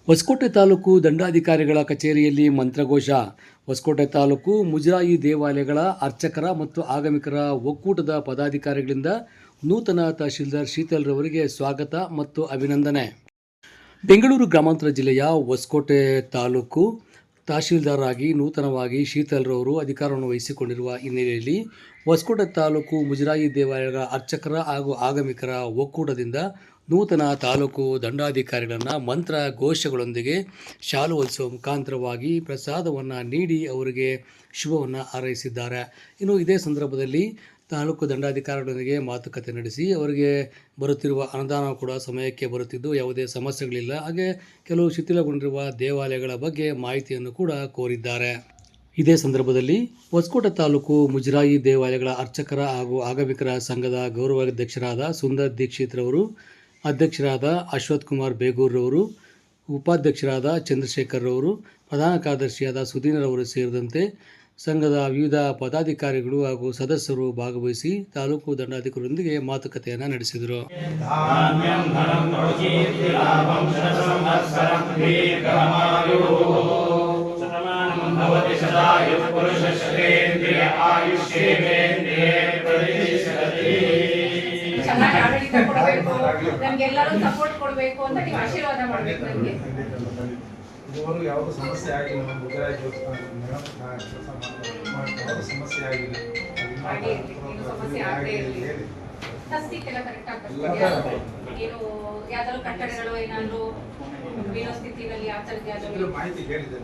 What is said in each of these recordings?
ಹೊಸಕೋಟೆ ತಾಲೂಕು ದಂಡಾಧಿಕಾರಿಗಳ ಕಚೇರಿಯಲ್ಲಿ ಮಂತ್ರಘೋಷ. ಹೊಸಕೋಟೆ ತಾಲೂಕು ಮುಜರಾಯಿ ದೇವಾಲಯಗಳ ಅರ್ಚಕರ ಮತ್ತು ಆಗಮಿಕರ ಒಕ್ಕೂಟದ ಪದಾಧಿಕಾರಿಗಳಿಂದ ನೂತನ ತಹಶೀಲ್ದಾರ್ ಶೀತಲ್ ರವರಿಗೆ ಸ್ವಾಗತ ಮತ್ತು ಅಭಿನಂದನೆ. ಬೆಂಗಳೂರು ಗ್ರಾಮಾಂತರ ಜಿಲ್ಲೆಯ ಹೊಸಕೋಟೆ ತಾಲೂಕು ತಹಶೀಲ್ದಾರ್ ಆಗಿ ನೂತನವಾಗಿ ಶೀತಲ್ ರವರು ಅಧಿಕಾರವನ್ನು ವಹಿಸಿಕೊಂಡಿರುವ ಹಿನ್ನೆಲೆಯಲ್ಲಿ ಹೊಸಕೋಟೆ ತಾಲೂಕು ಮುಜರಾಯಿ ದೇವಾಲಯಗಳ ಅರ್ಚಕರ ಹಾಗೂ ಆಗಮಿಕರ ಒಕ್ಕೂಟದಿಂದ ನೂತನ ತಾಲೂಕು ದಂಡಾಧಿಕಾರಿಗಳನ್ನು ಮಂತ್ರ ಘೋಷಗಳೊಂದಿಗೆ ಶಾಲು ಹೊಲಿಸುವ ಮುಖಾಂತರವಾಗಿ ಪ್ರಸಾದವನ್ನು ನೀಡಿ ಅವರಿಗೆ ಶುಭವನ್ನು ಹಾರೈಸಿದ್ದಾರೆ. ಇನ್ನು ಇದೇ ಸಂದರ್ಭದಲ್ಲಿ ತಾಲೂಕು ದಂಡಾಧಿಕಾರಿಗಳೊಂದಿಗೆ ಮಾತುಕತೆ ನಡೆಸಿ ಅವರಿಗೆ ಬರುತ್ತಿರುವ ಅನುದಾನ ಕೂಡ ಸಮಯಕ್ಕೆ ಬರುತ್ತಿದ್ದು ಯಾವುದೇ ಸಮಸ್ಯೆಗಳಿಲ್ಲ, ಹಾಗೆ ಕೆಲವು ಶಿಥಿಲಗೊಂಡಿರುವ ದೇವಾಲಯಗಳ ಬಗ್ಗೆ ಮಾಹಿತಿಯನ್ನು ಕೂಡ ಕೋರಿದ್ದಾರೆ. ಇದೇ ಸಂದರ್ಭದಲ್ಲಿ ಹೊಸಕೋಟೆ ತಾಲೂಕು ಮುಜರಾಯಿ ದೇವಾಲಯಗಳ ಅರ್ಚಕರ ಹಾಗೂ ಆಗಮಿಕರ ಸಂಘದ ಗೌರವಾಧ್ಯಕ್ಷರಾದ ಸುಂದರ್ ದೀಕ್ಷಿತ್ ರವರು, ಅಧ್ಯಕ್ಷರಾದ ಅಶ್ವಥ್ ಕುಮಾರ್ ಬೇಗೂರ್ರವರು, ಉಪಾಧ್ಯಕ್ಷರಾದ ಚಂದ್ರಶೇಖರ್ ರವರು, ಪ್ರಧಾನ ಕಾರ್ಯದರ್ಶಿಯಾದ ಸುಧೀರ್ ರವರು ಸೇರಿದಂತೆ ಸಂಘದ ವಿವಿಧ ಪದಾಧಿಕಾರಿಗಳು ಹಾಗೂ ಸದಸ್ಯರು ಭಾಗವಹಿಸಿ ತಾಲೂಕು ದಂಡಾಧಿಕಾರಿಗಳೊಂದಿಗೆ ಮಾತುಕತೆಯನ್ನು ನಡೆಸಿದರು. ಚೆನ್ನಾಗಿ ಆಡಳಿತ ಕೊಡಬೇಕು, ನಮಗೆಲ್ಲರೂ ಸಪೋರ್ಟ್ ಕೊಡಬೇಕು ಅಂತ ನೀವು ಆಶೀರ್ವಾದ ಮಾಡಬೇಕು. ನನಗೆ ಇದುವರೆಗೂ ಯಾವುದೂ ಸಮಸ್ಯೆ ಆಗಿಲ್ಲ. ನಮ್ಮ ಮುಜರಾಯಿ ಯಾವುದೂ ಸಮಸ್ಯೆ ಆಗಿಲ್ಲ. ಸಮಸ್ಯೆ ಆಗದೇ ಇರಲಿ. ತಸ್ತಿಕ್ಕೆಲ್ಲ ಕರೆಕ್ಟ್ ಆಗ್ತದೆ. ಏನು ಯಾವ್ದಾದ್ರು ಕಟ್ಟಡಗಳು ಏನಾದ್ರು ಬೀಳೋ ಸ್ಥಿತಿನಲ್ಲಿ ಆ ಥರದ್ದು ಯಾವ್ದಾದ್ರು ಮಾಹಿತಿ ಕೇಳಿದೆ.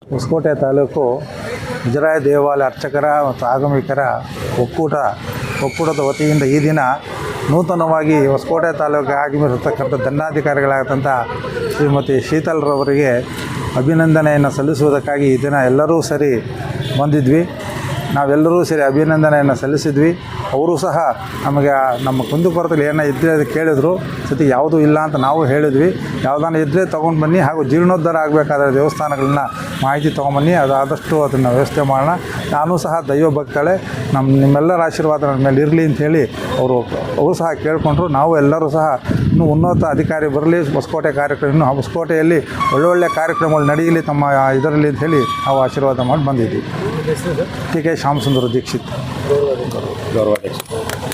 ಹೊಸಕೋಟೆ ತಾಲೂಕು ಮುಜರಾಯಿ ದೇವಾಲಯ ಅರ್ಚಕರ ಮತ್ತು ಆಗಮಿಕರ ಒಕ್ಕೂಟದ ವತಿಯಿಂದ ಈ ದಿನ ನೂತನವಾಗಿ ಹೊಸಕೋಟೆ ತಾಲೂಕಿಗೆ ಆಗಮಿರತಕ್ಕಂಥ ದಂಡಾಧಿಕಾರಿಗಳಾದಂಥ ಶ್ರೀಮತಿ ಶೀತಲ್ ರವರಿಗೆ ಅಭಿನಂದನೆಯನ್ನು ಸಲ್ಲಿಸುವುದಕ್ಕಾಗಿ ಈ ದಿನ ಎಲ್ಲರೂ ಸೇರಿ ಬಂದಿದ್ವಿ. ನಾವೆಲ್ಲರೂ ಸೇರಿ ಅಭಿನಂದನೆಯನ್ನು ಸಲ್ಲಿಸಿದ್ವಿ. ಅವರು ಸಹ ನಮಗೆ ನಮ್ಮ ಕುಂದುಕೊರತೆಗಳು ಏನೋ ಇದ್ದರೆ ಅದು ಕೇಳಿದ್ರು. ಸತಿ ಯಾವುದೂ ಇಲ್ಲ ಅಂತ ನಾವು ಹೇಳಿದ್ವಿ. ಯಾವುದಾನ ಇದ್ದರೆ ತೊಗೊಂಡು ಬನ್ನಿ, ಹಾಗೂ ಜೀರ್ಣೋದ್ಧಾರ ಆಗಬೇಕಾದ್ರೆ ದೇವಸ್ಥಾನಗಳನ್ನ ಮಾಹಿತಿ ತೊಗೊಂಬನ್ನಿ, ಅದು ಆದಷ್ಟು ಅದನ್ನು ವ್ಯವಸ್ಥೆ ಮಾಡೋಣ. ನಾನು ಸಹ ದೈವ ಭಕ್ತಳೆ, ನಿಮ್ಮೆಲ್ಲರ ಆಶೀರ್ವಾದ ನನ್ನ ಮೇಲೆ ಇರಲಿ ಅಂಥೇಳಿ ಅವರು ಸಹ ಕೇಳಿಕೊಂಡ್ರು. ನಾವು ಎಲ್ಲರೂ ಸಹ ಇನ್ನೂ ಉನ್ನತ ಅಧಿಕಾರಿ ಬರಲಿ, ಹೊಸಕೋಟೆ ಕಾರ್ಯಕ್ರಮ ಇನ್ನೂ ಹೊಸಕೋಟೆಯಲ್ಲಿ ಒಳ್ಳೊಳ್ಳೆ ಕಾರ್ಯಕ್ರಮಗಳು ನಡೆಯಲಿ ತಮ್ಮ ಇದರಲ್ಲಿ ಅಂಥೇಳಿ ನಾವು ಆಶೀರ್ವಾದ ಮಾಡಿ ಬಂದಿದ್ವಿ. ಟಿ ಕೆ ಶ್ಯಾಮಸುಂದರ ದೀಕ್ಷಿತ್, ಗೌರವಾಧ್ಯಕ್ಷ.